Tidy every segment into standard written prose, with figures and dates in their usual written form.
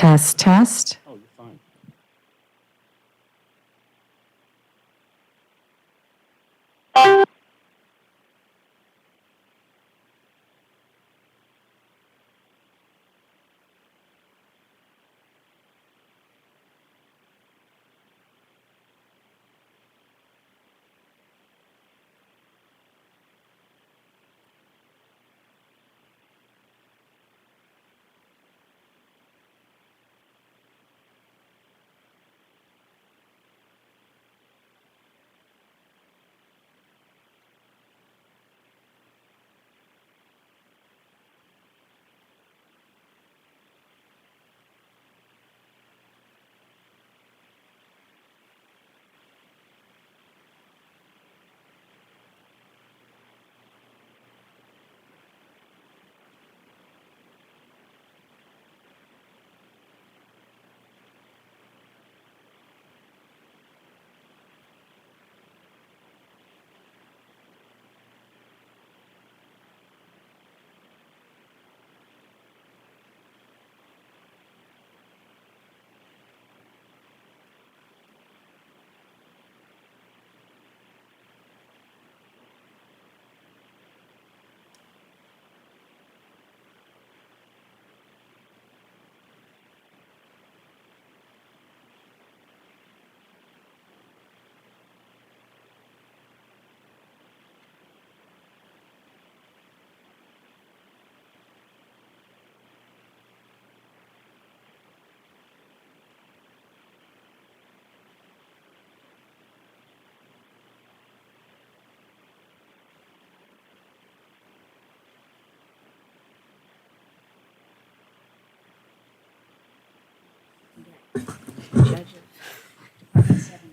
Test, test. Oh, you're fine.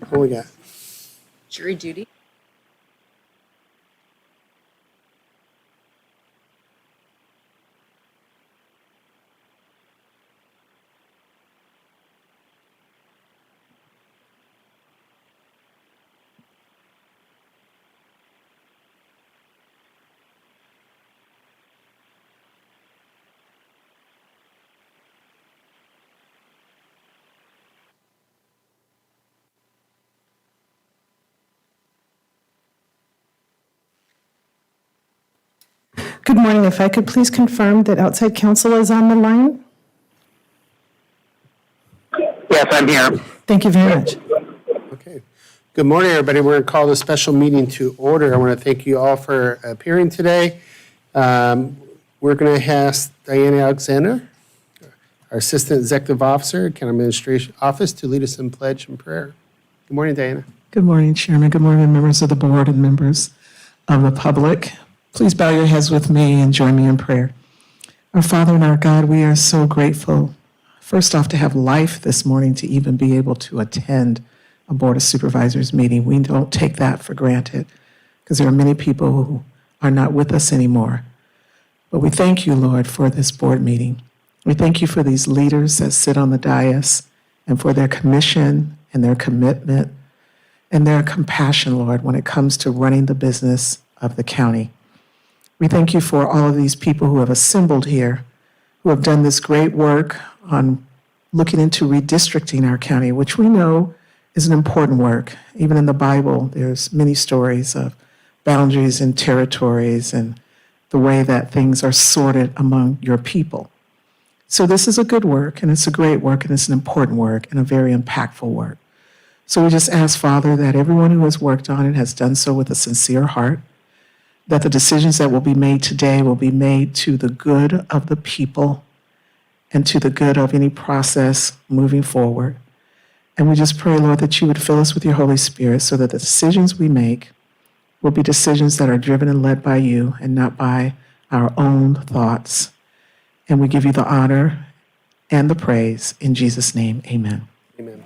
What we got? Jury duty. Good morning. If I could please confirm that outside counsel is on the line? Yes, I'm here. Thank you very much. Okay. Good morning, everybody. We're going to call the special meeting to order. I want to thank you all for appearing today. We're going to ask Diana Alexander, our Assistant Executive Officer, County Administration Office, to lead us in pledge and prayer. Good morning, Diana. Good morning, Chairman. Good morning, members of the board and members of the public. Please bow your heads with me and join me in prayer. Our Father and our God, we are so grateful, first off, to have life this morning, to even be able to attend a Board of Supervisors meeting. We don't take that for granted because there are many people who are not with us anymore. But we thank you, Lord, for this board meeting. We thank you for these leaders that sit on the dais and for their commission and their commitment and their compassion, Lord, when it comes to running the business of the county. We thank you for all of these people who have assembled here, who have done this great work on looking into redistricting our county, which we know is an important work. Even in the Bible, there's many stories of boundaries and territories and the way that things are sorted among your people. So this is a good work, and it's a great work, and it's an important work, and a very impactful work. So we just ask, Father, that everyone who has worked on it has done so with a sincere heart, that the decisions that will be made today will be made to the good of the people and to the good of any process moving forward. And we just pray, Lord, that you would fill us with your Holy Spirit so that the decisions we make will be decisions that are driven and led by you and not by our own thoughts. And we give you the honor and the praise in Jesus' name. Amen. Amen.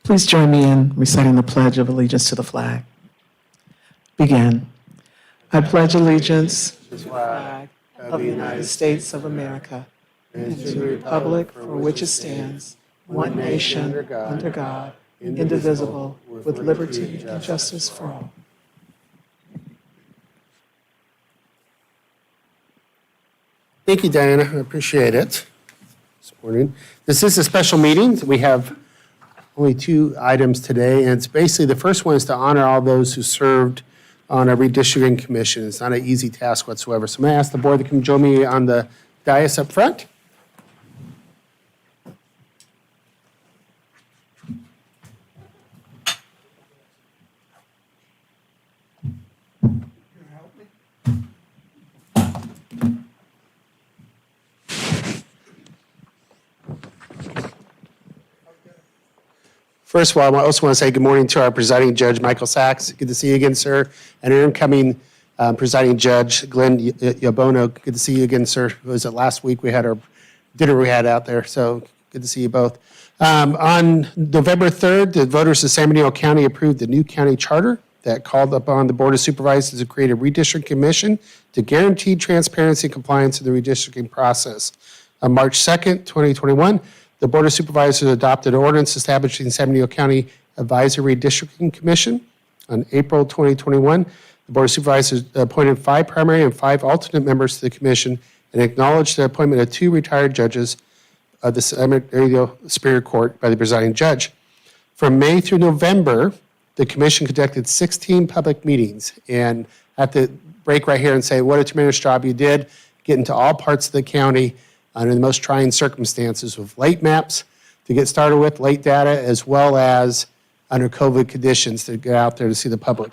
Please join me in reciting the Pledge of Allegiance to the flag. Begin. I pledge allegiance to the flag of the United States of America and to the republic for which it stands, one nation, under God, indivisible, with liberty and justice for all. Thank you, Diana. I appreciate it. this morning. This is a special meeting. We have only 2 items today, and it's basically, the first one is to honor all those who served on a redistricting commission. It's not an easy task whatsoever. So I'm going to ask the board to come join me on the dais up front. First of all, I also want to say good morning to our presiding judge, Michael Sachs. Good to see you again, sir. And our incoming presiding judge, Glenn Yabono. Good to see you again, sir. Was it last week we had our dinner we had out there, so good to see you both. On November 3rd, the voters of San Bernardino County approved the new county charter that called upon the Board of Supervisors to create a redistricting commission to guarantee transparency and compliance in the redistricting process. On March 2nd, 2021, the Board of Supervisors adopted an ordinance establishing San Bernardino County Advisory Redistricting Commission. On April 2021, the Board of Supervisors appointed 5 primary and 5 alternate members to the commission and acknowledged the appointment of 2 retired judges of the San Bernardino Superior Court by the presiding judge. From May through November, the commission conducted 16 public meetings. And I have to break right here and say what a tremendous job you did, getting to all parts of the county under the most trying circumstances with late maps to get started with, late data, as well as under COVID conditions to get out there to see the public.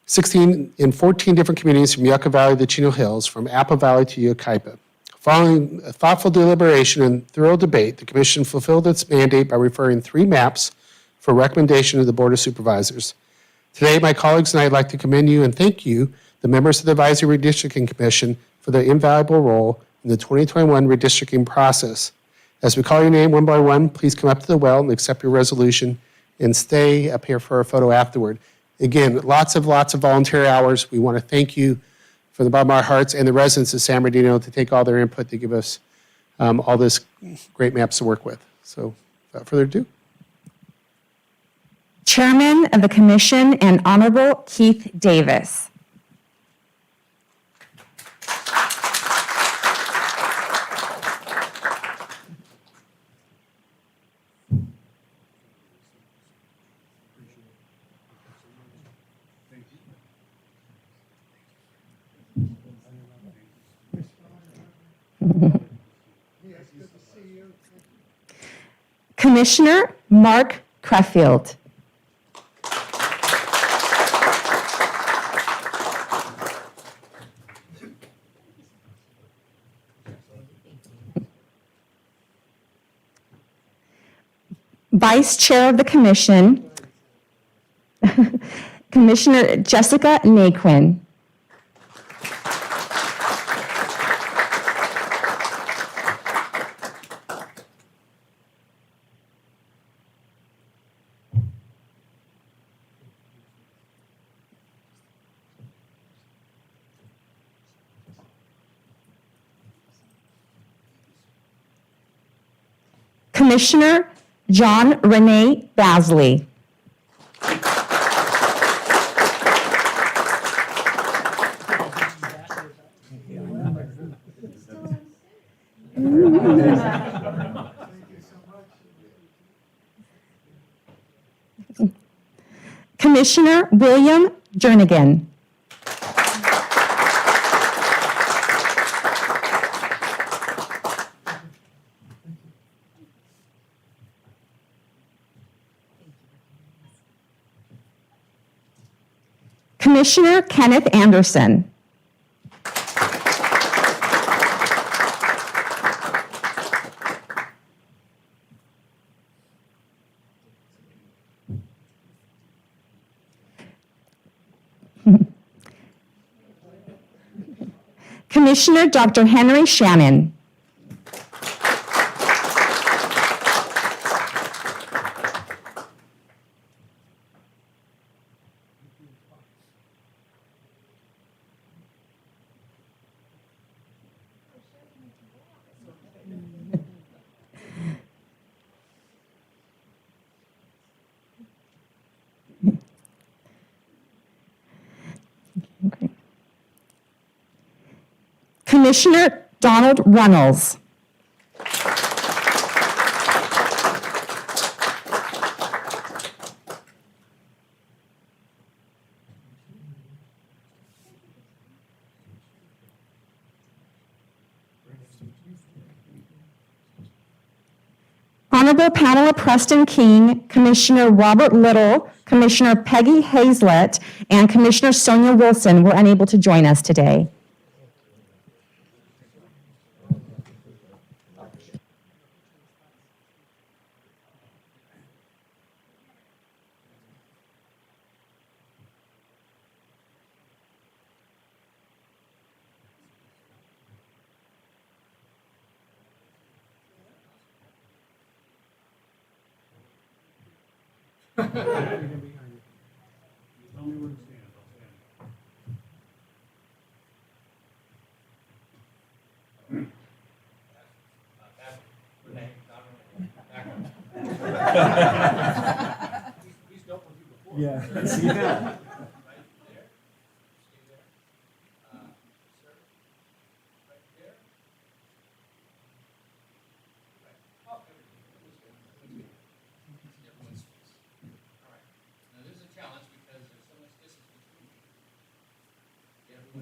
16 in 14 different communities from Yucca Valley to Chino Hills, from Apple Valley to Yucaipa. Following a thoughtful deliberation and thorough debate, the commission fulfilled its mandate by referring 3 maps for recommendation to the Board of Supervisors. Today, my colleagues and I would like to commend you and thank you, the members of the Advisory Redistricting Commission, for their invaluable role in the 2021 redistricting process. As we call your name one by one, please come up to the well and accept your resolution and stay up here for a photo afterward. Again, lots of volunteer hours. We want to thank you from the bottom of our hearts and the residents of San Bernardino to take all their input to give us all this great maps to work with. So without further ado. Chairman of the Commission and Honorable Keith Davis. Commissioner Mark Creffield. Vice Chair of the Commission, Commissioner Jessica Naquin. Commissioner John Renee Basley. Commissioner William Jernigan. Commissioner Kenneth Anderson. Commissioner Dr. Henry Shannon. Commissioner Donald Runnels. Honorable Pamela Preston King, Commissioner Robert Little, Commissioner Peggy Hazlett, and Commissioner Sonia Wilson were unable to join us today.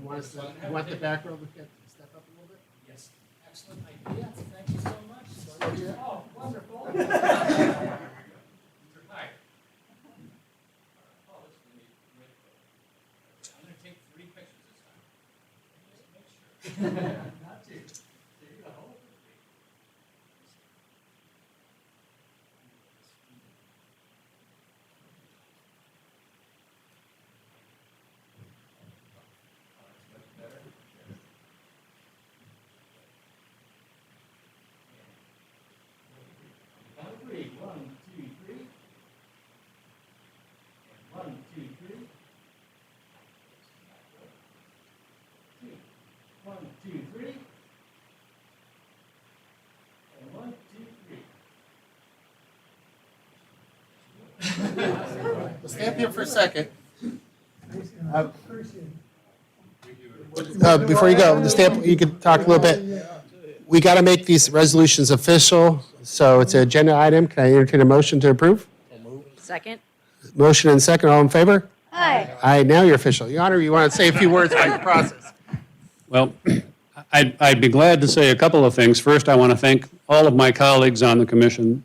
You want the back row to step up a little bit? Yes, excellent idea. Thank you so much. Oh, wonderful. Hi. Oh, this is really great. I'm going to take 3 pictures this time. Just make sure. Not 2. There you go. Count of 3. 1, 2, 3. And 1, 2, 3. 2. 1, 2, 3. And 1, 2, 3. We'll stand here for a second. Before you go, you can talk a little bit. We got to make these resolutions official, so it's an agenda item. Can I entertain a motion to approve? Second? Motion and second, all in favor? Aye. Aye, now you're official. Your Honor, you want to say a few words about your process? Well, I'd be glad to say a couple of things. First, I want to thank all of my colleagues on the commission.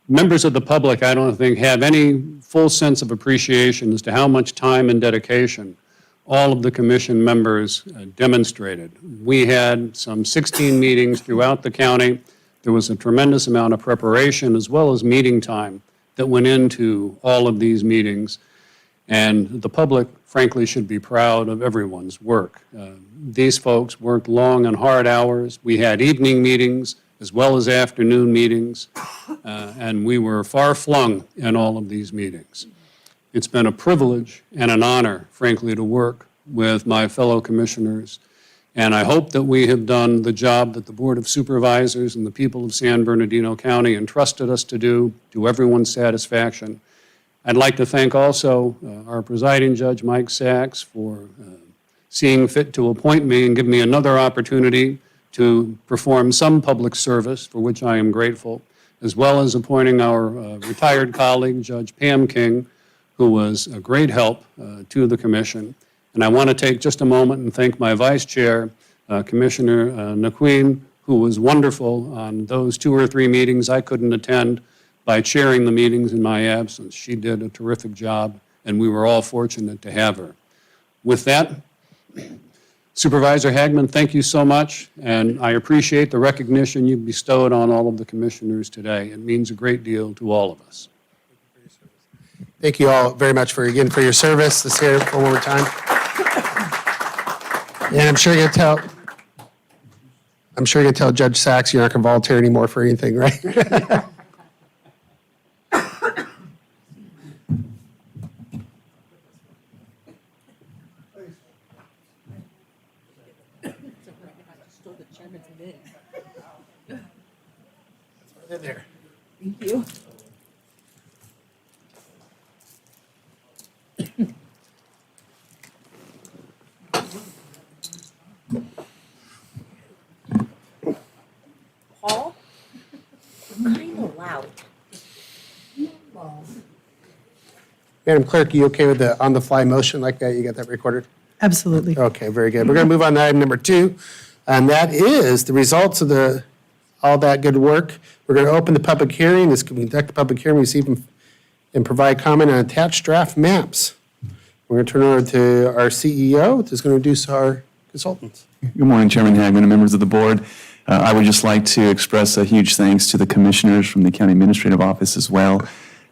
Members of the public, I don't think, have any full sense of appreciation as to how much time and dedication all of the commission members demonstrated. We had some 16 meetings throughout the county. There was a tremendous amount of preparation as well as meeting time that went into all of these meetings. And the public, frankly, should be proud of everyone's work. These folks worked long and hard hours. We had evening meetings as well as afternoon meetings, and we were far flung in all of these meetings. It's been a privilege and an honor, frankly, to work with my fellow commissioners, and I hope that we have done the job that the Board of Supervisors and the people of San Bernardino County entrusted us to do, to everyone's satisfaction. I'd like to thank also our presiding judge, Mike Sachs, for seeing fit to appoint me and give me another opportunity to perform some public service, for which I am grateful, as well as appointing our retired colleague, Judge Pam King, who was a great help to the commission. And I want to take just a moment and thank my vice chair, Commissioner Naqueen, who was wonderful on those 2 or 3 meetings I couldn't attend by chairing the meetings in my absence. She did a terrific job, and we were all fortunate to have her. With that, Supervisor Hagman, thank you so much, and I appreciate the recognition you bestowed on all of the commissioners today. It means a great deal to all of us. Thank you all very much for your service. Let's hear it one more time. And I'm sure you're going to tell Judge Sachs you're not going to volunteer anymore for anything, right? Stole the chairman's bid. In there. Thank you. Madam Clerk, you okay with the on-the-fly motion like that? You got that recorded? Absolutely. Okay, very good. We're going to move on to item number 2, and that is the results of all that good work. We're going to open the public hearing. This can conduct the public hearing, receive and provide comment on attached draft maps. We're going to turn it over to our CEO, who's going to introduce our consultants. Good morning, Chairman Hagman and members of the board. I would just like to express a huge thanks to the commissioners from the County Administrative Office as well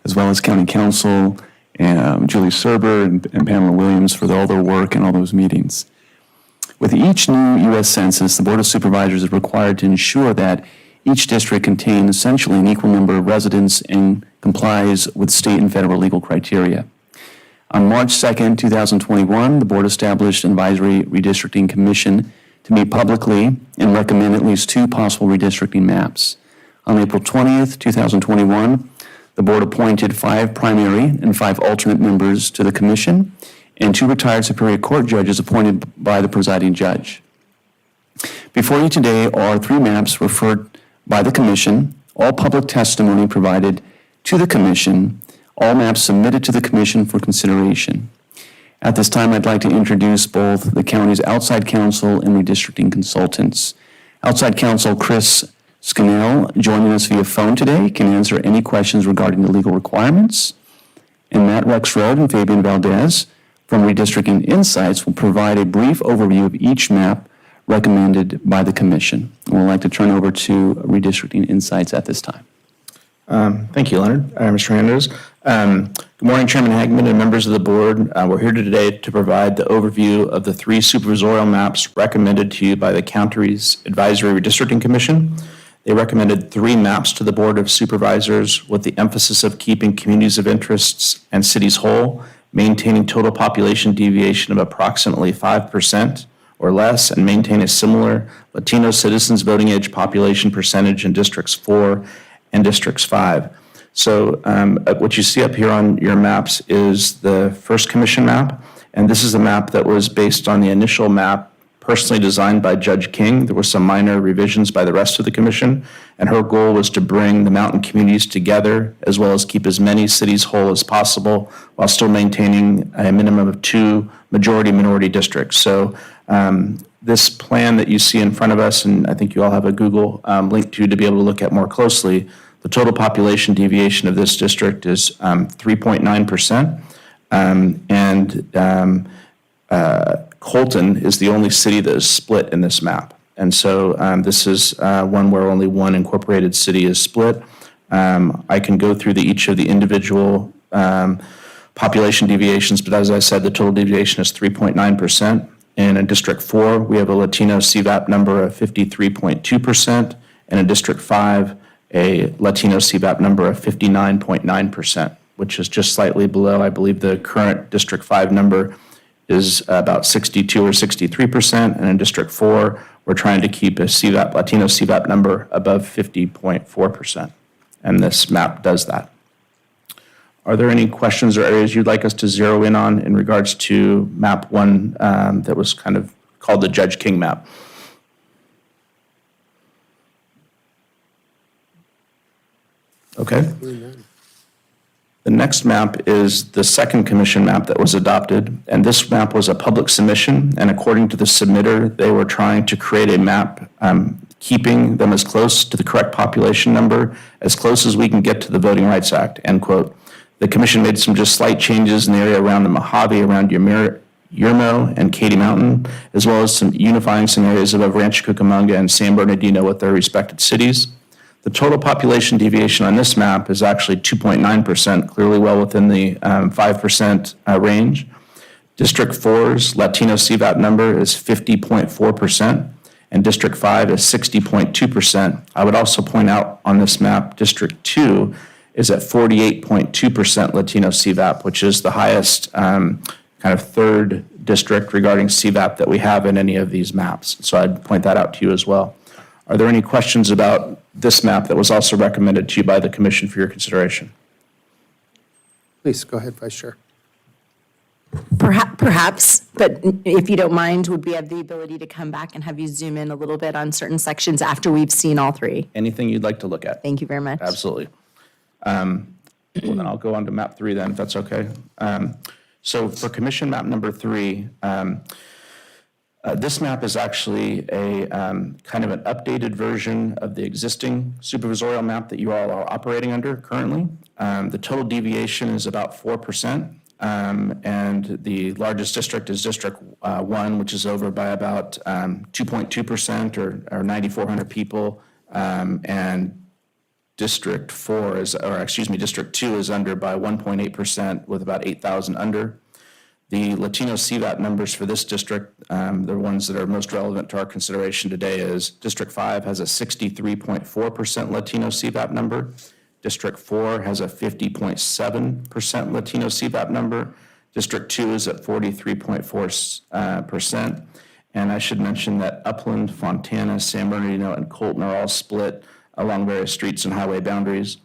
as County Council, Julie Serber and Pamela Williams for all their work and all those meetings. With each new U.S. Census, the Board of Supervisors is required to ensure that each district contains essentially an equal number of residents and complies with state and federal legal criteria. On March 2nd, 2021, the board established an advisory redistricting commission to meet publicly and recommend at least 2 possible redistricting maps. On April 20th, 2021, the board appointed 5 primary and 5 alternate members to the commission and 2 retired Superior Court judges appointed by the presiding judge. Before you today are 3 maps referred by the commission, all public testimony provided to the commission, all maps submitted to the commission for consideration. At this time, I'd like to introduce both the county's outside counsel and redistricting consultants. Outside counsel Chris Scannell, joining us via phone today, can answer any questions regarding the legal requirements. And Matt Rexroad and Fabian Valdez from Redistricting Insights will provide a brief overview of each map recommended by the commission. And we'd like to turn over to Redistricting Insights at this time. Thank you, Leonard. Mr. Hernandez. Good morning, Chairman Hagman and members of the board. We're here today to provide the overview of the 3 supervisorial maps recommended to you by the county's Advisory Redistricting Commission. They recommended 3 maps to the Board of Supervisors with the emphasis of keeping communities of interests and cities whole, maintaining total population deviation of approximately 5% or less, and maintain a similar Latino citizens voting age population percentage in Districts 4 and Districts 5. So what you see up here on your maps is the first commission map, and this is a map that was based on the initial map personally designed by Judge King. There were some minor revisions by the rest of the commission, and her goal was to bring the mountain communities together as well as keep as many cities whole as possible while still maintaining a minimum of 2 majority-minority districts. So this plan that you see in front of us, and I think you all have a Google link to be able to look at more closely, the total population deviation of this district is 3.9%, Colton is the only city that is split in this map. And so this is one where only one incorporated city is split. I can go through each of the individual population deviations, but as I said, the total deviation is 3.9%. And in District 4, we have a Latino CVAP number of 53.2%, and in District 5, a Latino CVAP number of 59.9%, which is just slightly below, I believe the current District 5 number is about 62 or 63%, and in District 4, we're trying to keep a Latino CVAP number above 50.4%, and this map does that. Are there any questions or areas you'd like us to zero in on in regards to map 1 that was kind of called the Judge King map? Okay. The next map is the second commission map that was adopted, and this map was a public submission, and according to the submitter, they were trying to create a map keeping them as close to the correct population number, as close as we can get to the Voting Rights Act, end quote. The commission made some just slight changes in the area around the Mojave, around Yermo and Katy Mountain, as well as some unifying some areas above Rancho Cucamonga and San Bernardino with their respective cities. The total population deviation on this map is actually 2.9%, clearly well within the 5% range. District 4's Latino CVAP number is 50.4%, and District 5 is 60.2%. I would also point out on this map, District 2 is at 48.2% Latino CVAP, which is the highest kind of third district regarding CVAP that we have in any of these maps. So I'd point that out to you as well. Are there any questions about this map that was also recommended to you by the commission for your consideration? Please, go ahead, Vice Chair. Perhaps, but if you don't mind, would we have the ability to come back and have you zoom in a little bit on certain sections after we've seen all 3? Anything you'd like to look at? Thank you very much. Absolutely. Well, then I'll go on to map 3 then, if that's okay. So for commission map number 3, this map is actually a kind of an updated version of the existing supervisorial map that you all are operating under currently. The total deviation is about 4%, and the largest district is District 1, which is over by about 2.2% or 9,400 people, and District 4 is, or excuse me, District 2 is under by 1.8% with about 8,000 under. The Latino CVAP numbers for this district, the ones that are most relevant to our consideration today is District 5 has a 63.4% Latino CVAP number. District 4 has a 50.7% Latino CVAP number. District 2 is at 43.4%. And I should mention that Upland, Fontana, San Bernardino, and Colton are all split along various streets and highway boundaries.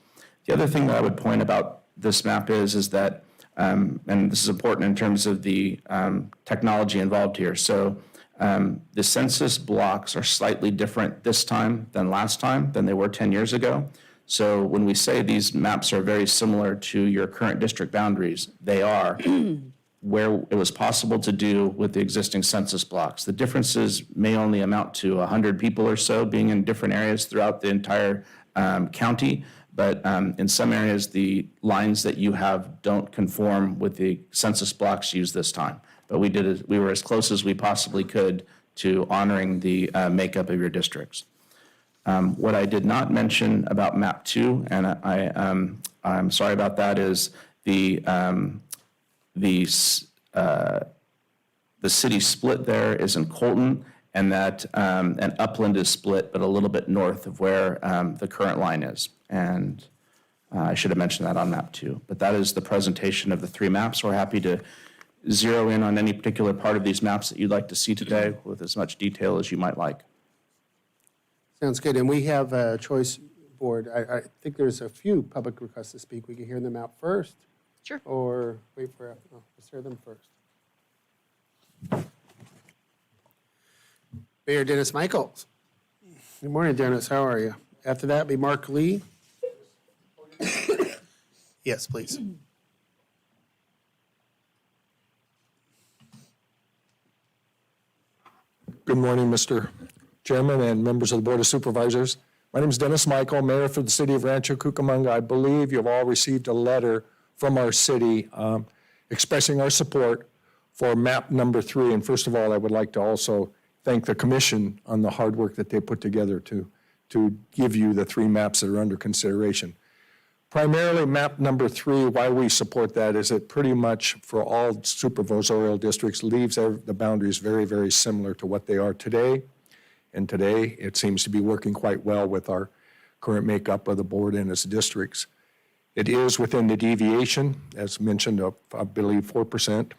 The other thing that I would point about this map is that, and this is important in terms of the technology involved here. So the census blocks are slightly different this time than last time, than they were 10 years ago. So when we say these maps are very similar to your current district boundaries, they are where it was possible to do with the existing census blocks. The differences may only amount to 100 people or so being in different areas throughout the entire county, but in some areas, the lines that you have don't conform with the census blocks used this time. But we were as close as we possibly could to honoring the makeup of your districts. What I did not mention about map 2, and I'm sorry about that, is the city split there is in Colton, and that and Upland is split, but a little bit north of where the current line is. And I should have mentioned that on map 2. But that is the presentation of the 3 maps. We're happy to zero in on any particular part of these maps that you'd like to see today with as much detail as you might like. Sounds good. And we have a choice board. I think there's a few public requests to speak. We can hear them out first. Sure. Or wait for, let's hear them first. Mayor Dennis Michaels. Good morning, Dennis. How are you? After that, be Mark Lee. Yes, please. Good morning, Mr. Chairman and members of the Board of Supervisors. My name is Dennis Michael, Mayor for the City of Rancho Cucamonga. I believe you've all received a letter from our city expressing our support for map number 3. And first of all, I would like to also thank the commission on the hard work that they put together to give you the 3 maps that are under consideration. Primarily, map number 3, why we support that is it pretty much for all supervisorial districts leaves the boundaries very, very similar to what they are today. And today, it seems to be working quite well with our current makeup of the board and its districts. It is within the deviation, as mentioned, of, I believe, 4%.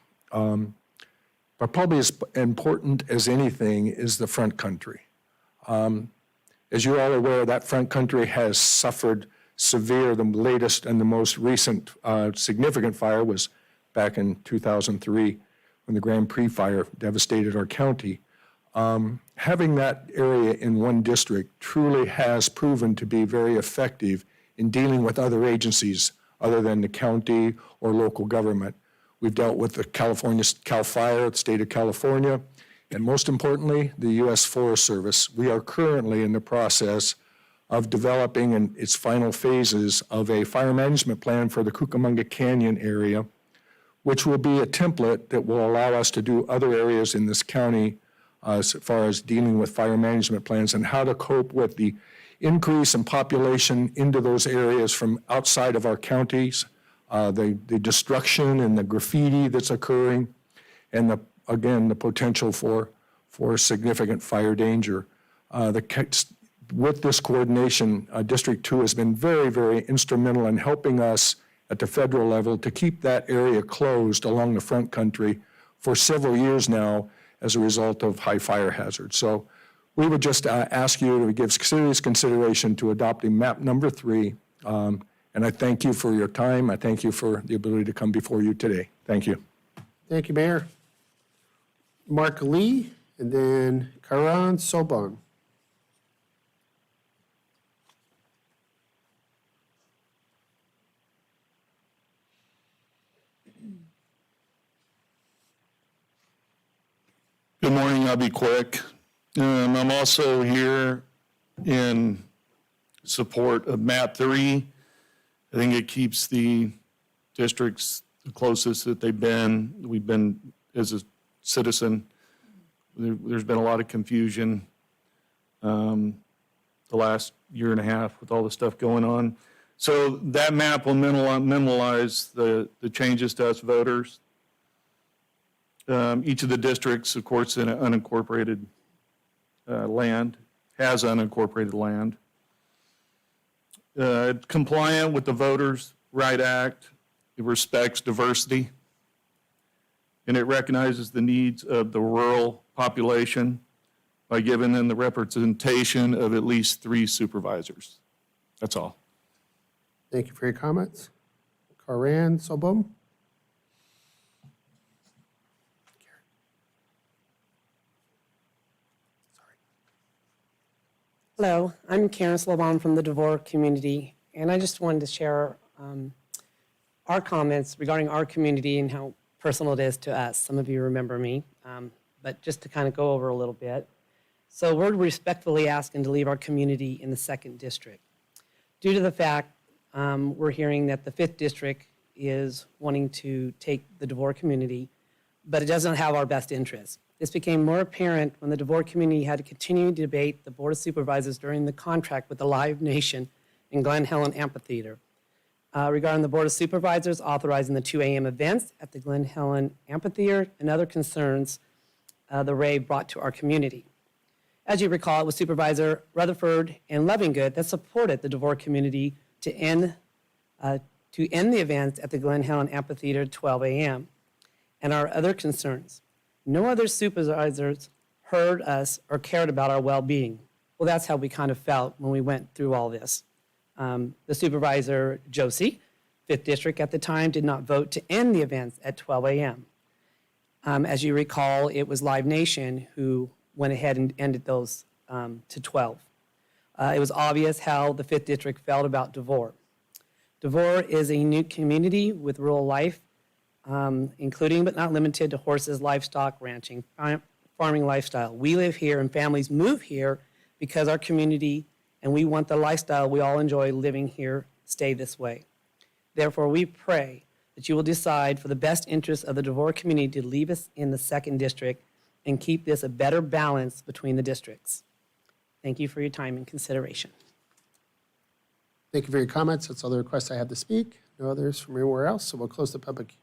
But probably as important as anything is the front country. As you're all aware, that front country has suffered severe. The latest and the most recent significant fire was back in 2003 when the Grand Prix fire devastated our county. Having that area in one district truly has proven to be very effective in dealing with other agencies other than the county or local government. We've dealt with the Cal Fire, the state of California, and most importantly, the U.S. Forest Service. We are currently in the process of developing in its final phases of a fire management plan for the Cucamonga Canyon area, which will be a template that will allow us to do other areas in this county as far as dealing with fire management plans and how to cope with the increase in population into those areas from outside of our counties, the destruction and the graffiti that's occurring, and the potential for significant fire danger. With this coordination, District 2 has been very, very instrumental in helping us at the federal level to keep that area closed along the front country for several years now as a result of high fire hazards. So we would just ask you to give serious consideration to adopting map number 3. And I thank you for your time. I thank you for the ability to come before you today. Thank you. Thank you, Mayor. Mark Lee, and then Karan Sobon. Good morning, I'll be quick. I'm also here in support of map 3. I think it keeps the districts the closest that they've been. We've been, as a citizen, there's been a lot of confusion the last year and a half with all the stuff going on. So that map will minimize the changes to us voters. Each of the districts, of course, in unincorporated land, has unincorporated land. Compliant with the Voters' Right Act, it respects diversity, and it recognizes the needs of the rural population by giving them the representation of at least 3 supervisors. That's all. Thank you for your comments. Coran Sobom? Hello, I'm Karen Slobon from the DeVore community, and I just wanted to share our comments regarding our community and how personal it is to us. Some of you remember me, but just to kind of go over a little bit. So we're respectfully asking to leave our community in the 2nd district. Due to the fact we're hearing that the 5th district is wanting to take the DeVore community, but it doesn't have our best interests. This became more apparent when the DeVore community had to continue to debate the Board of Supervisors during the contract with the Live Nation and Glen Helen Amphitheater. Regarding the Board of Supervisors authorizing the 2 a.m. events at the Glen Helen Amphitheater and other concerns the rave brought to our community. As you recall, it was Supervisor Rutherford and Lovingood that supported the DeVore community to end the events at the Glen Helen Amphitheater at 12 a.m. and our other concerns. No other supervisors heard us or cared about our well-being. Well, that's how we kind of felt when we went through all this. The supervisor, Josie, 5th District at the time, did not vote to end the events at 12 a.m. As you recall, it was Live Nation who went ahead and ended those to 12. It was obvious how the 5th District felt about DeVore. DeVore is a unique community with rural life, including but not limited to horses, livestock, ranching, farming lifestyle. We live here and families move here because our community and we want the lifestyle we all enjoy living here stay this way. Therefore, we pray that you will decide for the best interest of the DeVore community to leave us in the 2nd district and keep this a better balance between the districts. Thank you for your time and consideration. Thank you for your comments. That's all the requests I have to speak. No others from anywhere else, so we'll close the public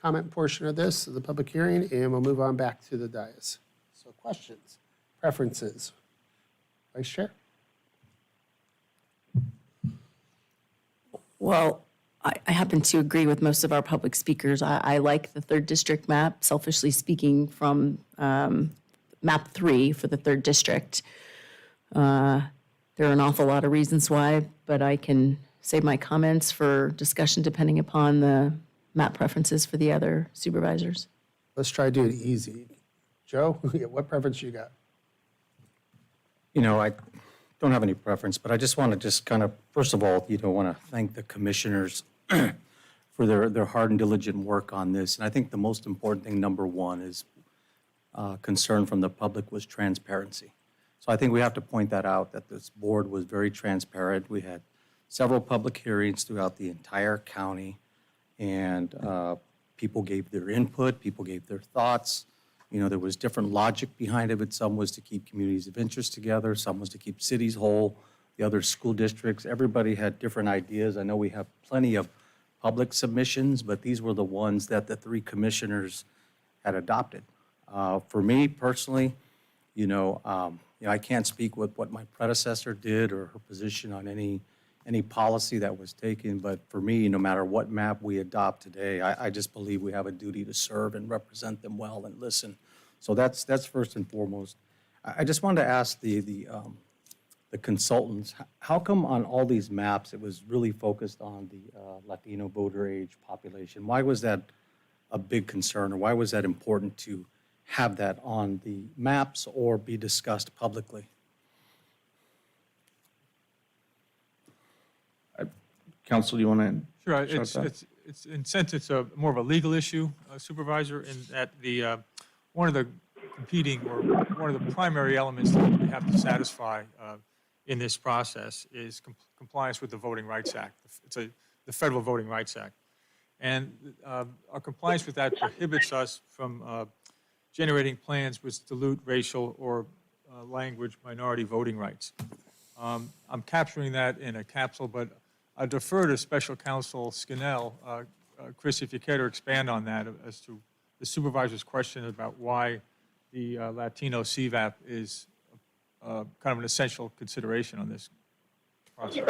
comment portion of this, the public hearing, and we'll move on back to the dais. So questions, preferences? Vice Chair? Well, I happen to agree with most of our public speakers. I like the 3rd district map, selfishly speaking, from map 3 for the 3rd district. There are an awful lot of reasons why, but I can save my comments for discussion depending upon the map preferences for the other supervisors. Let's try to do it easy. Joe, what preference you got? You know, I don't have any preference, but I just want to just kind of, first of all, want to thank the commissioners for their hard and diligent work on this. And I think the most important thing, number one, is concern from the public was transparency. So I think we have to point that out, that this board was very transparent. We had several public hearings throughout the entire county, and people gave their input, people gave their thoughts. There was different logic behind it, but some was to keep communities of interest together, some was to keep cities whole, the other school districts. Everybody had different ideas. I know we have plenty of public submissions, but these were the ones that the 3 commissioners had adopted. For me personally, I can't speak with what my predecessor did or her position on any policy that was taken, but for me, no matter what map we adopt today, I just believe we have a duty to serve and represent them well and listen. So that's first and foremost. I just wanted to ask the consultants, how come on all these maps it was really focused on the Latino voter age population? Why was that a big concern, or why was that important to have that on the maps or be discussed publicly? Council, do you want to? Sure, it's in a sense, it's a more of a legal issue, Supervisor, in that one of the competing or one of the primary elements that we have to satisfy in this process is compliance with the Voting Rights Act. It's the Federal Voting Rights Act. And our compliance with that prohibits us from generating plans which dilute racial or language minority voting rights. I'm capturing that in a capsule, but I defer to Special Counsel Scannell. Chris, if you care to expand on that as to the supervisor's question about why the Latino CVAP is kind of an essential consideration on this process.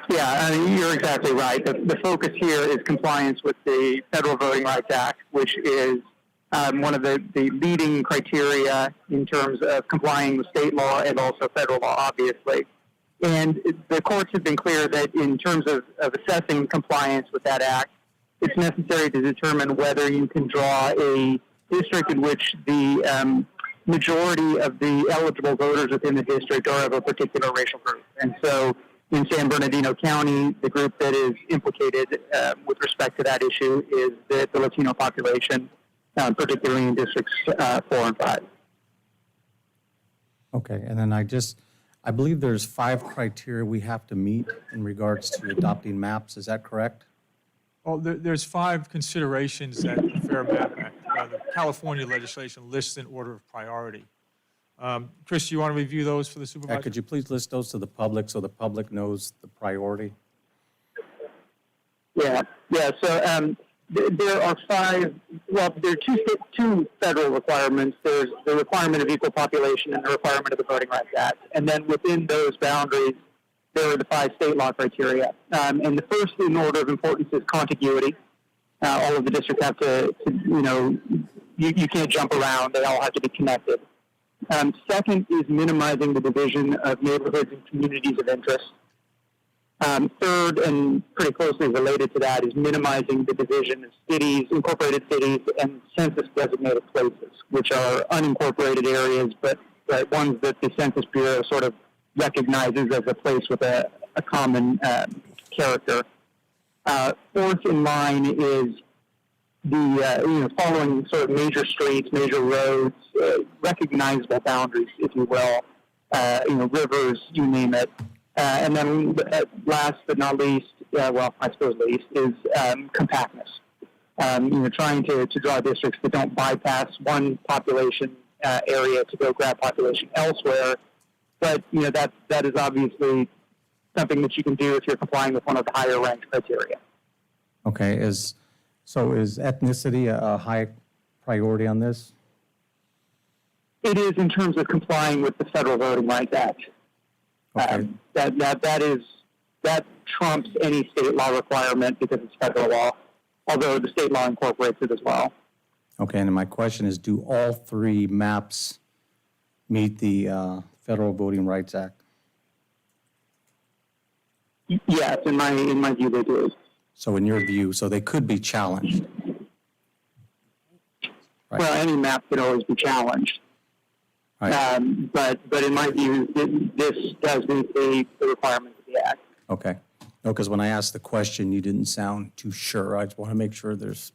Yeah, you're exactly right. The focus here is compliance with the Federal Voting Rights Act, which is one of the leading criteria in terms of complying with state law and also federal law, obviously. And the courts have been clear that in terms of assessing compliance with that act, it's necessary to determine whether you can draw a district in which the majority of the eligible voters within the district are of a particular racial group. And so in San Bernardino County, the group that is implicated with respect to that issue is the Latino population, particularly in districts 4 and 5. Okay, and then I believe there's 5 criteria we have to meet in regards to adopting maps. Is that correct? Well, there's 5 considerations that the Fair Map Act, the California legislation lists in order of priority. Chris, do you want to review those for the supervisor? Could you please list those to the public so the public knows the priority? Yeah. So there are 5. Well, there are two federal requirements. There's the requirement of equal population and the requirement of the Voting Rights Act, and then within those boundaries, there are the 5 state law criteria. And the first in order of importance is contiguity. All of the districts have to you can't jump around. They all have to be connected. Second is minimizing the division of neighborhoods and communities of interest. Third, and pretty closely related to that, is minimizing the division of cities, incorporated cities, and census-designated places, which are unincorporated areas, but ones that the Census Bureau sort of recognizes as a place with a common character. Fourth in line is the following sort of major streets, major roads, recognizable boundaries, if you will, rivers, you name it. And then last but not least, well, I suppose least, is compactness. Trying to draw districts that don't bypass one population area to go grab population elsewhere. But, that is obviously something that you can do if you're complying with one of the higher ranked criteria. Okay, is ethnicity a high priority on this? It is in terms of complying with the Federal Voting Rights Act. Okay. That trumps any state law requirement because it's federal law, although the state law incorporates it as well. Okay, and my question is, do all 3 maps meet the Federal Voting Rights Act? Yes, in my view, they do. So in your view, so they could be challenged? Right. Well, any map could always be challenged. Right. But in my view, this does meet the requirements of the Act. Okay. No, because when I asked the question, you didn't sound too sure. I just want to make sure there's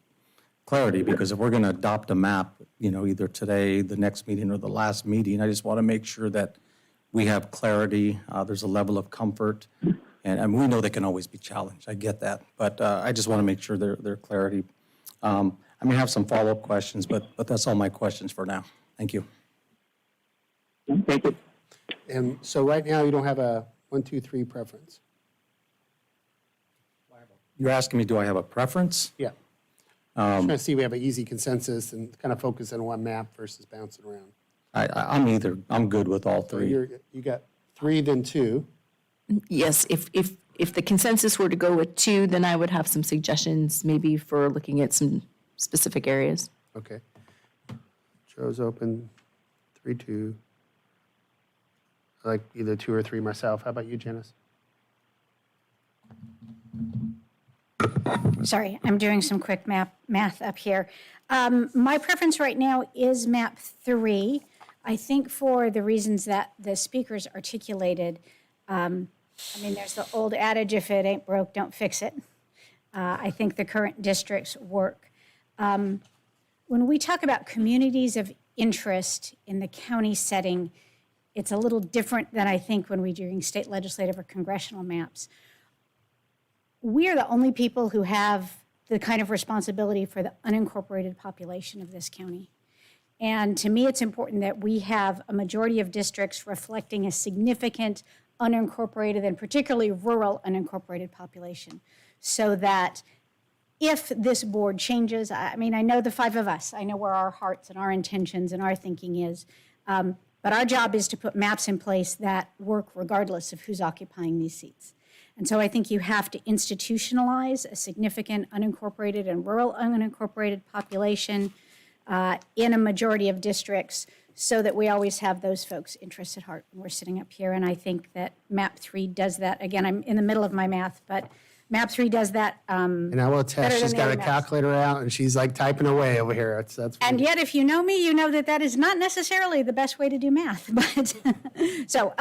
clarity, because if we're going to adopt a map, either today, the next meeting, or the last meeting, I just want to make sure that we have clarity, there's a level of comfort, and we know they can always be challenged. I get that. But I just want to make sure there's clarity. I may have some follow-up questions, but that's all my questions for now. Thank you. Thank you. And so right now, you don't have a 1, 2, 3 preference? You're asking me, do I have a preference? Yeah. Trying to see if we have an easy consensus and kind of focus on one map versus bouncing around. I'm good with all So 3. you got 3, then 2. Yes, if the consensus were to go with 2, then I would have some suggestions maybe for looking at some specific areas. Okay. Joe's open, 3, 2. I like either 2 or 3 myself. How about you, Janice? Sorry, I'm doing some quick math up here. My preference right now is map 3. I think for the reasons that the speakers articulated, there's the old adage, if it ain't broke, don't fix it. I think the current districts work. When we talk about communities of interest in the county setting, it's a little different than I think when we're doing state legislative or congressional maps. We are the only people who have the kind of responsibility for the unincorporated population of this county. And to me, it's important that we have a majority of districts reflecting a significant unincorporated and particularly rural unincorporated population, so that if this board changes, I mean, I know the five of us, I know where our hearts and our intentions and our thinking is, but our job is to put maps in place that work regardless of who's occupying these seats. And so I think you have to institutionalize a significant unincorporated and rural unincorporated population in a majority of districts, so that we always have those folks' interests at heart when we're sitting up here. And I think that Map 3 does that. Again, I'm in the middle of my math, but Map 3 does that. And I will attest, she's got a calculator out and she's like typing away over here. That's and yet, if you know me, you know that that is not necessarily the best way to do math. But so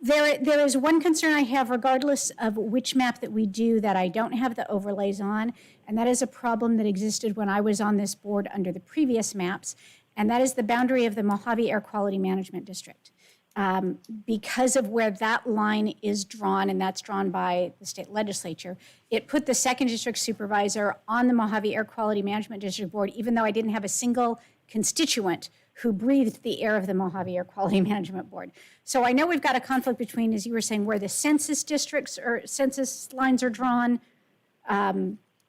there is one concern I have, regardless of which map that we do, that I don't have the overlays on, and that is a problem that existed when I was on this board under the previous maps, and that is the boundary of the Mojave Air Quality Management District. Because of where that line is drawn, and that's drawn by the state legislature, it put the 2nd District Supervisor on the Mojave Air Quality Management District Board, even though I didn't have a single constituent who breathed the air of the Mojave Air Quality Management Board. So I know we've got a conflict between, as you were saying, where the census districts or census lines are drawn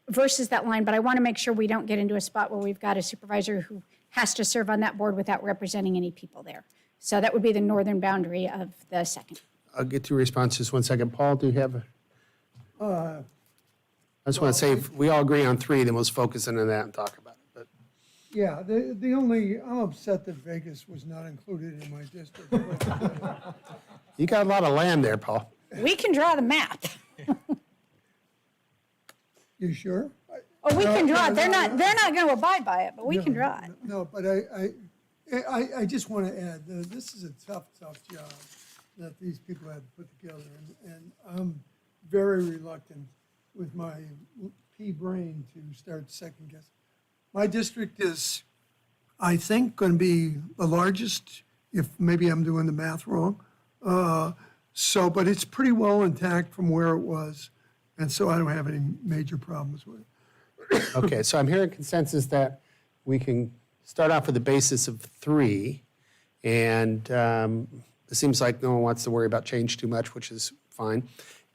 versus that line, but I want to make sure we don't get into a spot where we've got a supervisor who has to serve on that board without representing any people there. So that would be the northern boundary of the 2nd. I'll get to your response just one second. Paul, do you have I just want to say, if we all agree on 3, then let's focus in on that and talk about it. But Yeah, the only, I'm upset that Vegas was not included in my district. you got a lot of land there, Paul. We can draw the map. You sure? Oh, we can draw it. They're not going to abide by it, but we can draw it. No, but I just want to add, this is a tough job that these people had to put together, and I'm very reluctant with my pea brain to start second guessing. My district is, I think, going to be the largest, if maybe I'm doing the math wrong. But it's pretty well intact from where it was, and so I don't have any major problems with it. Okay, so I'm hearing consensus that we can start off with the basis of 3, and it seems like no one wants to worry about change too much, which is fine.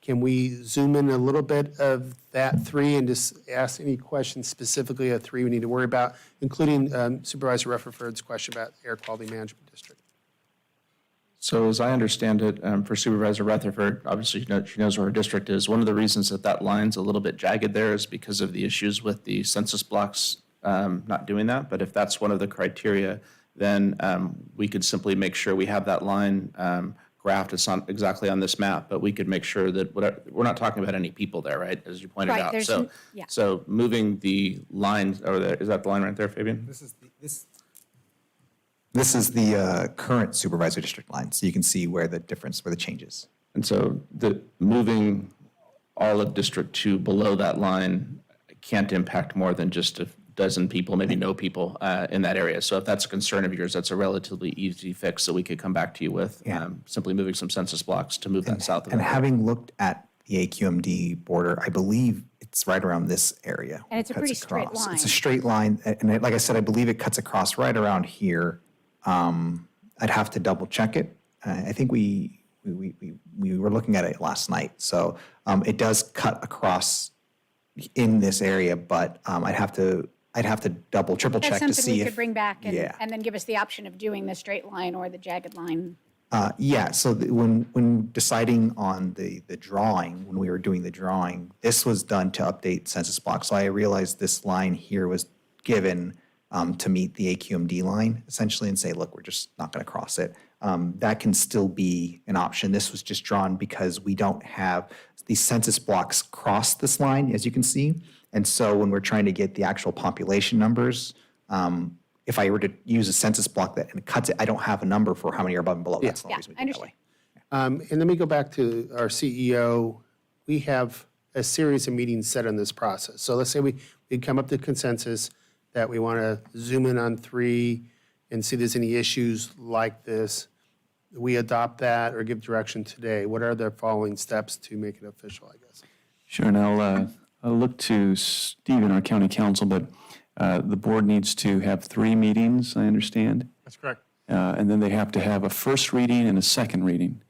Can we zoom in a little bit of that 3 and just ask any questions specifically of 3 we need to worry about, including Supervisor Rutherford's question about Air Quality Management District? So as I understand it, for Supervisor Rutherford, obviously she knows where her district is. One of the reasons that line's a little bit jagged there is because of the issues with the census blocks not doing that. But if that's one of the criteria, then we could simply make sure we have that line graphed. It's not exactly on this map, but we could make sure that we're not talking about any people there, right? As you pointed Right, out. there's So, yeah. so moving the line, is that the line right there, Fabian? This is the current supervisory district line, so you can see where the change is. And so moving all of District 2 below that line can't impact more than just a dozen people, maybe no people in that area. So if that's a concern of yours, that's a relatively easy fix that we could come back to you with, simply moving some census blocks to move that south of And that. having looked at the AQMD border, I believe it's right around this area. And it's a Cuts pretty straight across. line. It's a straight line, and like I said, I believe it cuts across right around here. I'd have to double check it. I think we were looking at it last night, so it does cut across in this area, but I'd have to triple check That's to something see we if could bring back yeah. and then give us the option of doing the straight line or the jagged line. So when deciding on the drawing, when we were doing the drawing, this was done to update census blocks. So I realized this line here was given to meet the AQMD line, essentially, and say, look, we're just not going to cross it. That can still be an option. This was just drawn because we don't have these census blocks cross this line, as you can see. And so when we're trying to get the actual population numbers, if I were to use a census block that and cuts it, I don't have a number for how many are above and below. Yeah. That's the reason we do it that way. And let me go back to our CEO. We have a series of meetings set on this process. So let's say we come up to consensus that we want to zoom in on 3 and see if there's any issues like this. We adopt that or give direction today. What are the following steps to make it official, I guess? Sure, and I'll look to Stephen, our county counsel, but the board needs to have 3 meetings, I understand. That's correct. And then they have to have a first reading and a second reading.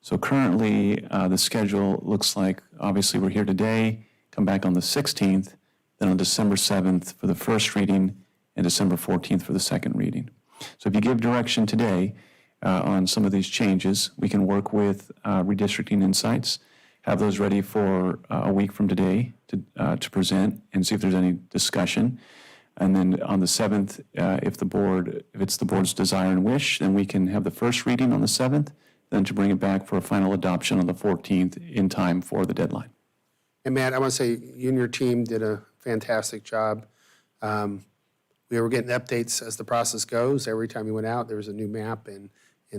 So currently, the schedule looks like, obviously, we're here today, come back on the 16th, then on December 7th for the first reading, and December 14th for the second reading. So if you give direction today on some of these changes, we can work with Redistricting Insights, have those ready for a week from today to present and see if there's any discussion. And then on the 7th, if it's the board's desire and wish, then we can have the first reading on the 7th, then to bring it back for a final adoption on the 14th in time for the deadline. And Matt, I want to say you and your team did a fantastic job. We were getting updates as the process goes. Every time you went out, there was a new map and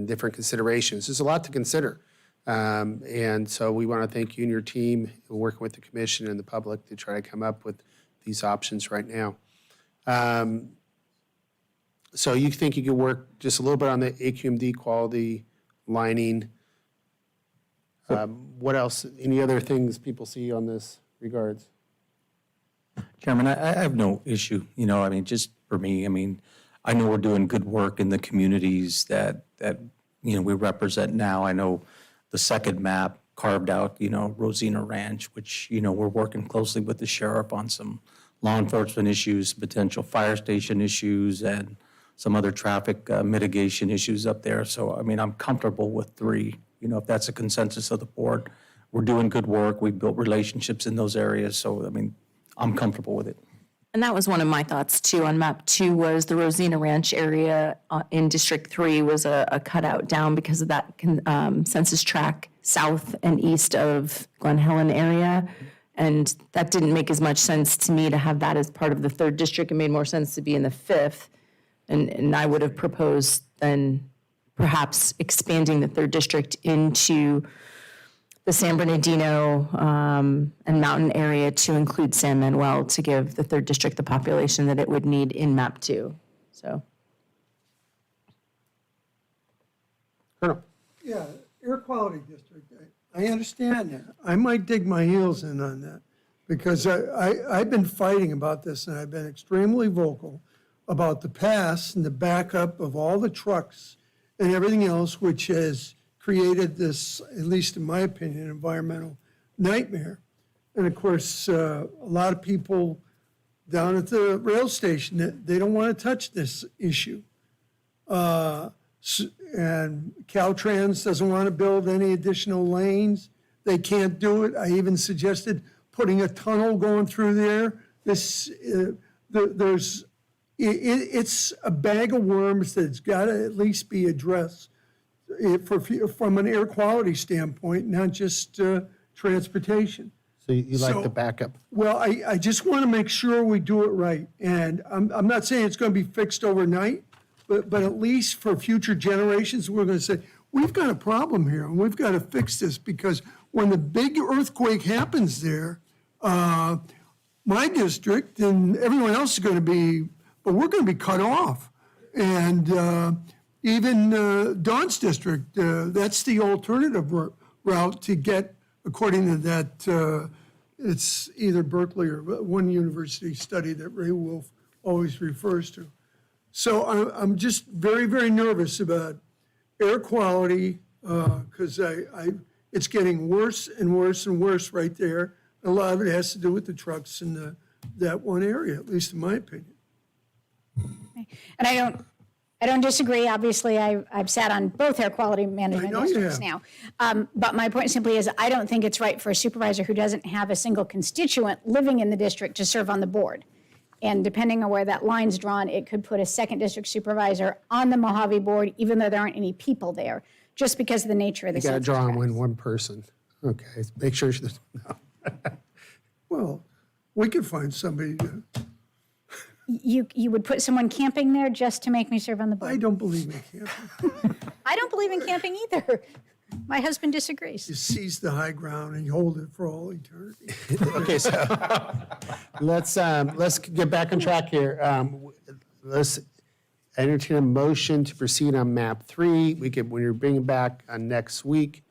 different considerations. There's a lot to consider. And so we want to thank you and your team working with the commission and the public to try to come up with these options right now. So you think you could work just a little bit on the AQMD quality lining? What else? Any other things people see on this regards? Chairman, I have no issue, I mean, just for me, I mean, I know we're doing good work in the communities that we represent now. I know the second map carved out, Rosina Ranch, which, we're working closely with the sheriff on some law enforcement issues, potential fire station issues, and some other traffic mitigation issues up there. So, I mean, I'm comfortable with 3, if that's a consensus of the board. We're doing good work. We've built relationships in those areas. So, I mean, I'm comfortable with it. And that was one of my thoughts too on map 2 was the Rosina Ranch area in District 3 was a cutout down because of that census tract south and east of Glen Helen area. And that didn't make as much sense to me to have that as part of the 3rd district. It made more sense to be in the 5th. And I would have proposed then perhaps expanding the 3rd district into the San Bernardino and mountain area to include San Manuel to give the 3rd district the population that it would need in map 2. So. Colonel. Yeah, air quality district, I understand that. I might dig my heels in on that because I've been fighting about this and I've been extremely vocal about the past and the backup of all the trucks and everything else, which has created this, at least in my opinion, environmental nightmare. And of course, a lot of people down at the rail station, they don't want to touch this issue. And Caltrans doesn't want to build any additional lanes. They can't do it. I even suggested putting a tunnel going through there. It's a bag of worms that's got to at least be addressed from an air quality standpoint, not just transportation. So you like the backup? Well, I just want to make sure we do it right. And I'm not saying it's going to be fixed overnight, but at least for future generations, we're going to say, we've got a problem here and we've got to fix this because when the big earthquake happens there, my district and everyone else is going to be, but we're going to be cut off. And even Dawn's district, that's the alternative route to get, according to that, it's either Berkeley or one university study that Ray Wolf always refers to. So I'm just very, very nervous about air quality because it's getting worse and worse and worse right there. A lot of it has to do with the trucks in that one area, at least in my opinion. And I don't disagree. Obviously, I've sat on both air quality management districts now. But my point simply is I don't think it's right for a supervisor who doesn't have a single constituent living in the district to serve on the board. And depending on where that line's drawn, it could put a 2nd district supervisor on the Mojave board, even though there aren't any people there, just because of the nature of the You got to census draw on tract. one person. Okay, make sure there's no. Well, we could find somebody to. You would put someone camping there just to make me serve on the board? I don't believe in camping. I don't believe in camping either. My husband disagrees. You seize the high ground and you hold it for all eternity. Okay, so let's get back on track here. Let's entertain a motion to proceed on map 3. We could, when you're bringing back on next week,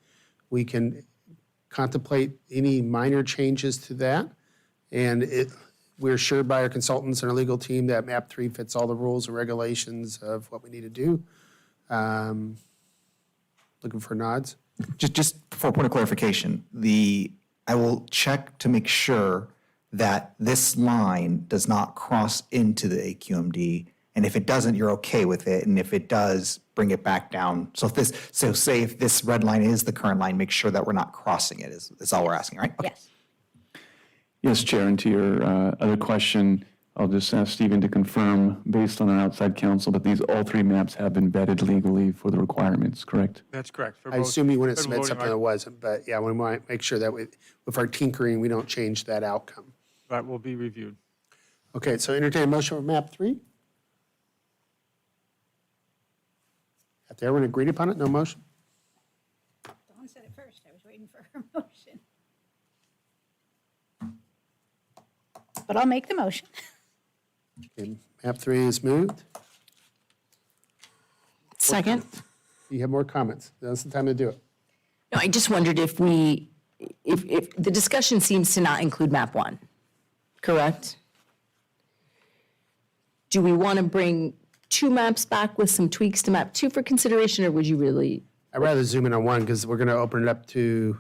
we can contemplate any minor changes to that. And we're assured by our consultants and our legal team that map 3 fits all the rules and regulations of what we need to do. Looking for nods. Just for a point of clarification, I will check to make sure that this line does not cross into the AQMD. And if it doesn't, you're okay with it. And if it does, bring it back down. So say if this red line is the current line, make sure that we're not crossing it is all we're asking, right? Okay. Yes. Yes, Chair, and to your other question, I'll just ask Stephen to confirm, based on our outside counsel, that all 3 maps have been vetted legally for the requirements, correct? That's correct. For I both assume you wouldn't federal submit voting something rights, that wasn't, but yeah, we might make sure that with our tinkering, we don't change that outcome. That will be reviewed. Okay, so entertain a motion for map 3. Have everyone agreed upon it? No motion? Dawn said it first. I was waiting for her motion. But I'll make the motion. Okay, map 3 is moved. Second. You have more comments? Now's the time to do it. No, I just wondered if the discussion seems to not include map 1, correct? Do we want to bring 2 maps back with some tweaks to map 2 for consideration, or would you really? I'd rather zoom in on 1 because we're going to open it up to,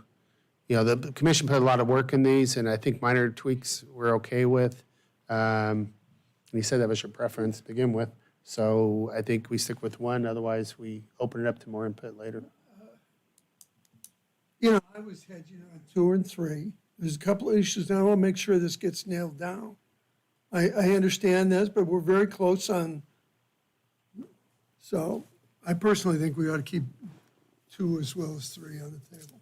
the commission put a lot of work in these, and I think minor tweaks we're okay with. And you said that was your preference to begin with. So I think we stick with 1, otherwise we open it up to more input later. I was hedging on 2 and 3. There's a couple of issues, and I want to make sure this gets nailed down. I understand this, but we're very close on. So I personally think we ought to keep 2 as well as 3 on the table.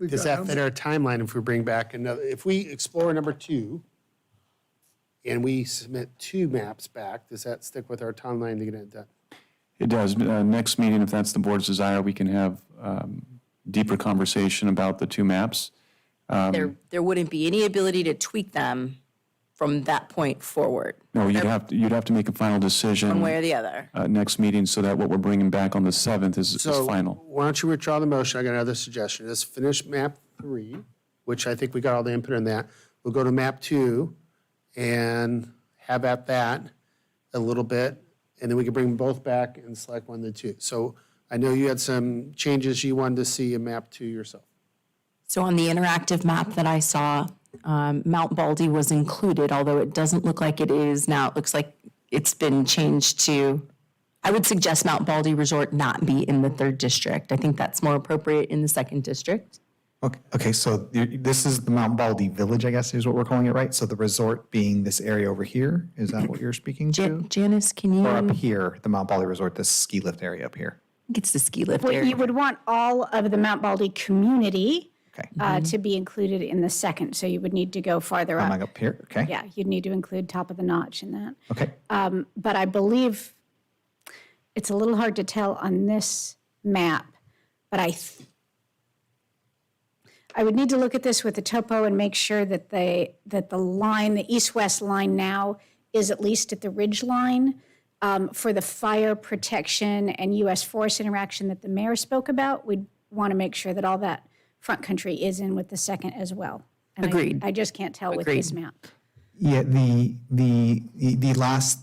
Does that fit our timeline if we bring back another, if we explore number 2 and we submit 2 maps back, does that stick with our timeline to get it done? It does. Next meeting, if that's the board's desire, we can have deeper conversation about the 2 maps. There wouldn't be any ability to tweak them from that point forward, No, you'd have to make a final decision. one way or the other. Next meeting, so that what we're bringing back on the 7th is So final. why don't you withdraw the motion? I got another suggestion. Let's finish map 3, which I think we got all the input in that. We'll go to map 2 and have at that a little bit, and then we can bring them both back and select 1 of the 2. So I know you had some changes you wanted to see in map 2 yourself. So on the interactive map that I saw, Mount Baldy was included, although it doesn't look like it is now. It looks like it's been changed to, I would suggest Mount Baldy Resort not be in the 3rd district. I think that's more appropriate in the 2nd district. Okay, so this is the Mount Baldy Village, I guess is what we're calling it, right? So the resort being this area over here, is that what you're speaking to? Janice, can you? Or up here, the Mount Baldy Resort, this ski lift area up here? I think it's the ski lift Well, area. you would want all of the Mount Baldy community to be included in the 2nd, so you would need to go farther Am up. I up here? Okay. Yeah, you'd need to include top of the notch in that. Okay. But I believe it's a little hard to tell on this map, but I would need to look at this with the topo and make sure that the line, the east-west line now is at least at the ridge line for the fire protection and U.S. Forest interaction that the mayor spoke about. We'd want to make sure that all that front country is in with the 2nd as well. And Agreed. I just can't tell with this map. Yeah, the last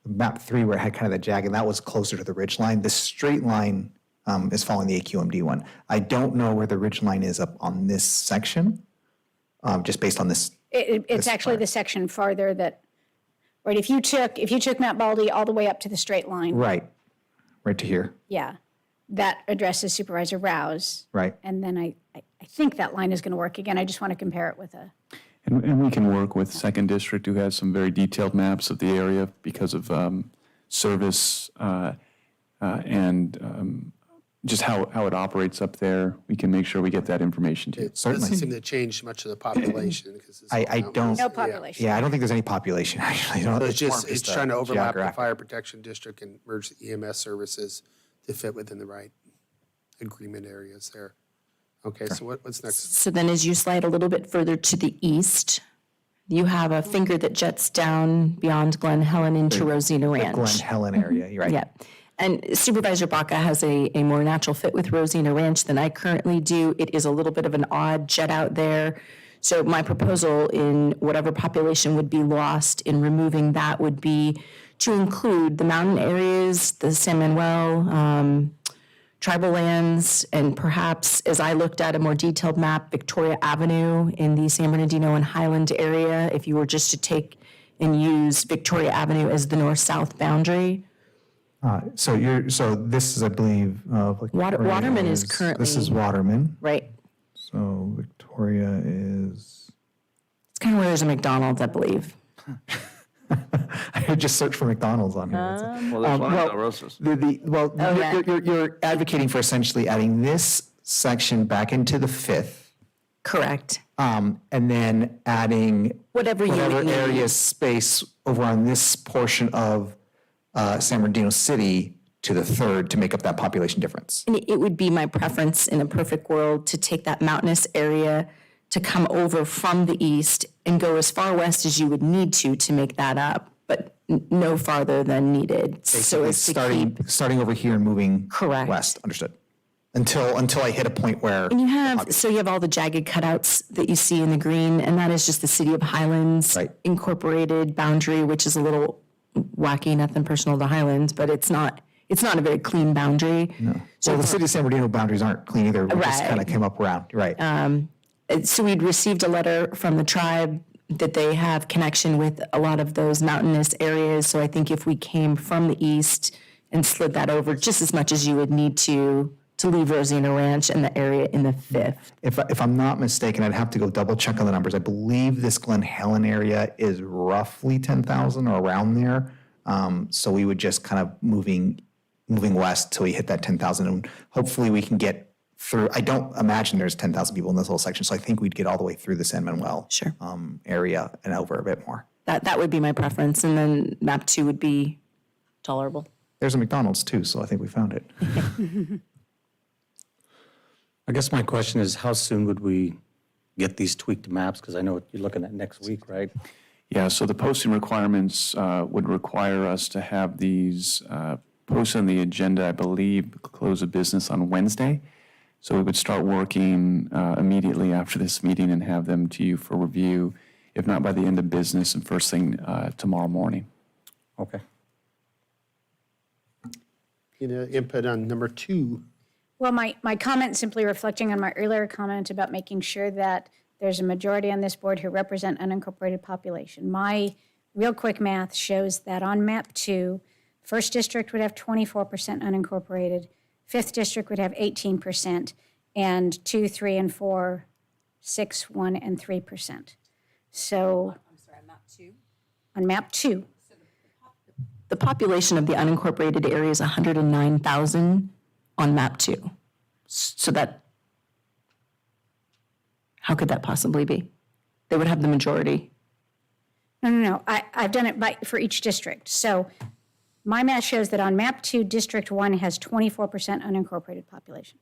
map 3 where it had kind of the jag, and that was closer to the ridge line. The straight line is following the AQMD one. I don't know where the ridge line is up on this section, just based on this. It's actually the section farther that, right, if you took Mount Baldy all the way up to the straight line. Right to here. Yeah, that addresses Supervisor Rouse. Right. And then I think that line is going to work. Again, I just want to compare it with a. And we can work with 2nd District, who has some very detailed maps of the area because of service and just how it operates up there. We can make sure we get that information to you. It doesn't seem to change much of the population. Because I don't. No population. Yeah, I don't think there's any population, actually. So it's trying to overlap the geographic. fire protection district and merge the EMS services to fit within the right agreement areas there. Okay, so what's next? So then as you slide a little bit further to the east, you have a finger that jets down beyond Glen Helen into Rosina Ranch. Glen Helen area, you're right. Yeah. And Supervisor Baca has a more natural fit with Rosina Ranch than I currently do. It is a little bit of an odd jet out there. So my proposal in whatever population would be lost in removing that would be to include the mountain areas, the San Manuel, tribal lands, and perhaps, as I looked at a more detailed map, Victoria Avenue in the San Bernardino and Highland area, if you were just to take and use Victoria Avenue as the north-south boundary. So this is, I believe, Waterman is currently. This is Waterman. Right. So Victoria is. It's kind of where there's a McDonald's, I believe. I just searched for McDonald's on here. Well, there's one in Del Rosas. You're advocating for essentially adding this section back into the 5th. Correct. And then adding Whatever you need. area space over on this portion of San Bernardino City to the 3rd to make up that population difference. And it would be my preference in a perfect world to take that mountainous area to come over from the east and go as far west as you would need to make that up, but no farther than needed. So as to starting over here and moving Correct. west. Understood. Until I hit a point where. And you have all the jagged cutouts that you see in the green, and that is just the City of Highlands incorporated boundary, which is a little wacky, nothing personal to Highlands, but it's not a very clean boundary. No. So the City of San Bernardino boundaries aren't clean either. We just kind of came up around. You're right. So we'd received a letter from the tribe that they have connection with a lot of those mountainous areas. So I think if we came from the east and slid that over just as much as you would need to leave Rosina Ranch and the area in the 5th. If I'm not mistaken, I'd have to go double check on the numbers. I believe this Glen Helen area is roughly 10,000 or around there. So we would just kind of moving west till we hit that 10,000, and hopefully we can get through. I don't imagine there's 10,000 people in this whole section, so I think we'd get all the way through the San Manuel area and over a bit more. That would be my preference, and then map 2 would be tolerable. There's a McDonald's too, so I think we found it. I guess my question is, how soon would we get these tweaked maps? Because I know you're looking at next week, right? Yeah, so the posting requirements would require us to have these posted on the agenda, I believe, close of business on Wednesday. So we would start working immediately after this meeting and have them to you for review, if not by the end of business and first thing tomorrow morning. Okay. Input on number 2. Well, my comment simply reflecting on my earlier comment about making sure that there's a majority on this board who represent unincorporated population. My real quick math shows that on map 2, 1st district would have 24% unincorporated, 5th district would have 18%, and 2, 3, and 4, 6, 1, and 3%. So. I'm sorry, map 2? On map 2. The population of the unincorporated area is 109,000 on map 2. So how could that possibly be? They would have the majority. No. I've done it for each district. So my math shows that on map 2, District 1 has 24% unincorporated population.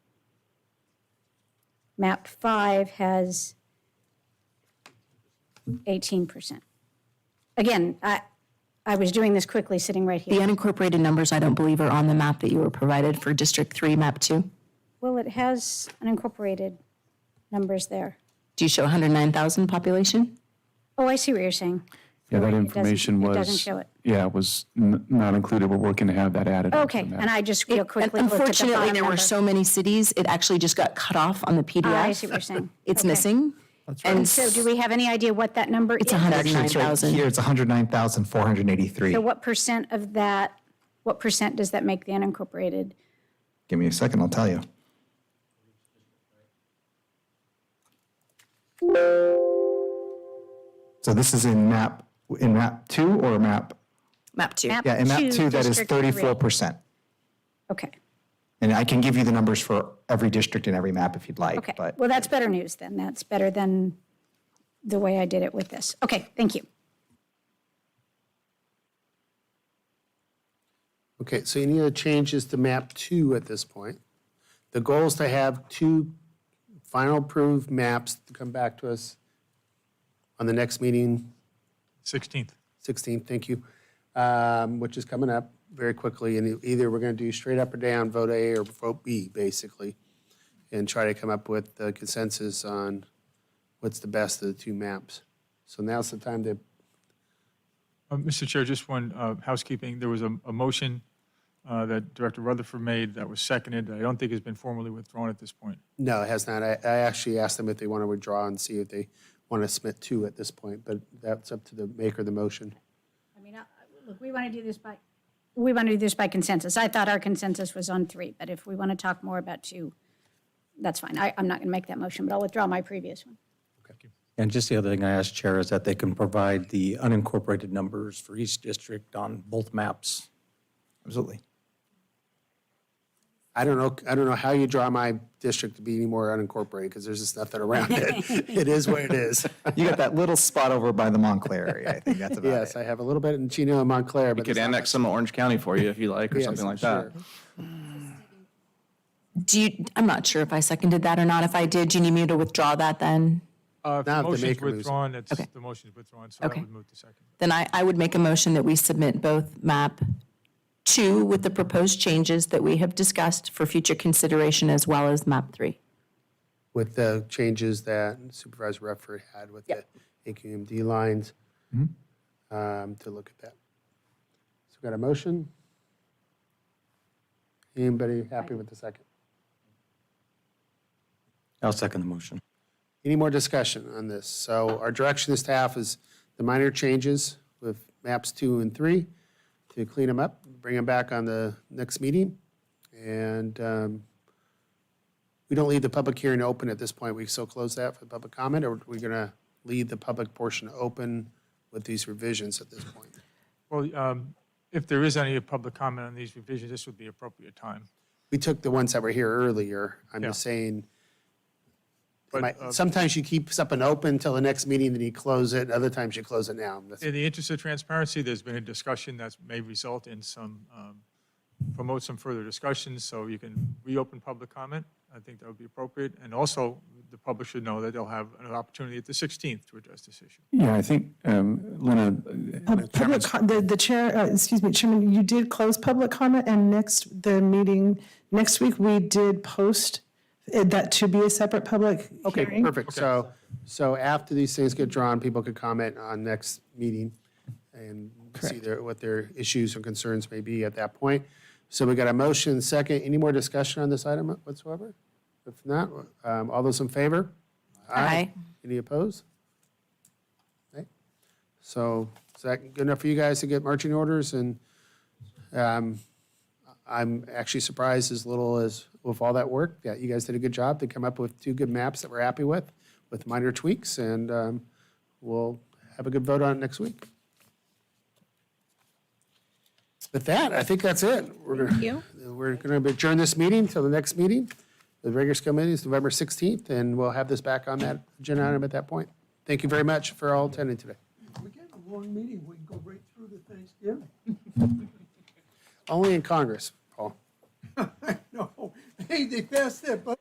Map 5 has 18%. Again, I was doing this quickly sitting right here. The unincorporated numbers, I don't believe, are on the map that you were provided for District 3, map 2. Well, it has unincorporated numbers there. Do you show 109,000 population? Oh, I see what you're saying. Yeah, that information It was. doesn't show it. Yeah, was not included. We're working to have that added. Okay, and I just real quickly looked at the Unfortunately, bottom there were number. so many cities, it actually just got cut off on the PDF. I see what you're saying. It's Okay. missing. And so do we have any idea what that number is? It's Actually, it's right 109,000. here, it's 109,483. So what percent of that, what percent does that make the unincorporated? Give me a second, I'll tell you. So this is in map 2 or map? Map 2. Yeah, in map 2, that is District 3. 34%. Okay, And I can give you the numbers for every district and every map if you'd like. okay. But Well, that's better news then. That's better than the way I did it with this. Okay, thank you. Okay, so any other changes to map 2 at this point? The goal is to have 2 final approved maps to come back to us on the next meeting, 16th. 16th, thank you, which is coming up very quickly. And either we're going to do straight up or down, vote A or vote B, basically, and try to come up with the consensus on what's the best of the 2 maps. So now's the time to, Mr. Chair, just one housekeeping. There was a motion that Director Rutherford made that was seconded. I don't think has been formally withdrawn at this point. no, it has not. I actually asked them if they want to withdraw and see if they want to submit 2 at this point, but that's up to the maker of the motion. I mean, look, we want to do this by consensus. I thought our consensus was on 3, but if we want to talk more about 2, that's fine. I'm not going to make that motion, but I'll withdraw my previous one. And just the other thing I asked, Chair, is that they can provide the unincorporated numbers for each district on both maps. Absolutely. I don't know how you draw my district to be any more unincorporated, because there's just nothing around it. It is what it is. You got that little spot over by the Montclair area. I think that's about it. Yes, I have a little bit in Chino and Montclair, We but could there's not annex some of Orange County for you if you like, or much. something Yes, like that. sure. I'm not sure if I seconded that or not. If I did, do you need me to withdraw that then? If the Now, if the motion's maker moves it. withdrawn, it's, Okay. the motion's withdrawn, so I Okay. would move to second. Then I would make a motion that we submit both map 2 with the proposed changes that we have discussed for future consideration, as well as map 3. With the changes that Supervisor Rutherford had with the AQMD lines, to look at that. So we got a motion? Anybody happy with the second? I'll second the motion. Any more discussion on this? So our direction to staff is the minor changes with maps 2 and 3 to clean them up, bring them back on the next meeting. And we don't leave the public hearing open at this point. We still close that for public comment, or are we going to leave the public portion open with these revisions at this point? Well, if there is any public comment on these revisions, this would be appropriate time. We took the ones that were here earlier. I'm just saying, sometimes you keep something open until the next meeting, then you close it, and other times you close it now. In the interest of transparency, there's been a discussion that may result in some, promote some further discussions, so you can reopen public comment. I think that would be appropriate. And also, the public should know that they'll have an opportunity at the 16th to address this issue. Yeah, I think, Lena, the chair, excuse me, Chairman, you did close public comment, and next week, we did post that to be a separate public Okay, hearing. perfect. So after these things get drawn, people could comment on next meeting and see what their issues or concerns may be at that point. So we got a motion, second. Any more discussion on this item whatsoever? If not, all those in favor? Aye. Any opposed? Okay. So is that good enough for you guys to get marching orders? And I'm actually surprised as little as with all that work that you guys did a good job to come up with 2 good maps that we're happy with minor tweaks, and we'll have a good vote on it next week. With that, I think that's it. We're going to adjourn this meeting till the next meeting. The regular scheduled meeting is November 16th, and we'll have this back on that agenda item at that point. Thank you very much for all attending today. We get a long meeting, we can go right through to Thanksgiving. Only in Congress, Paul. No, hey, they passed that, but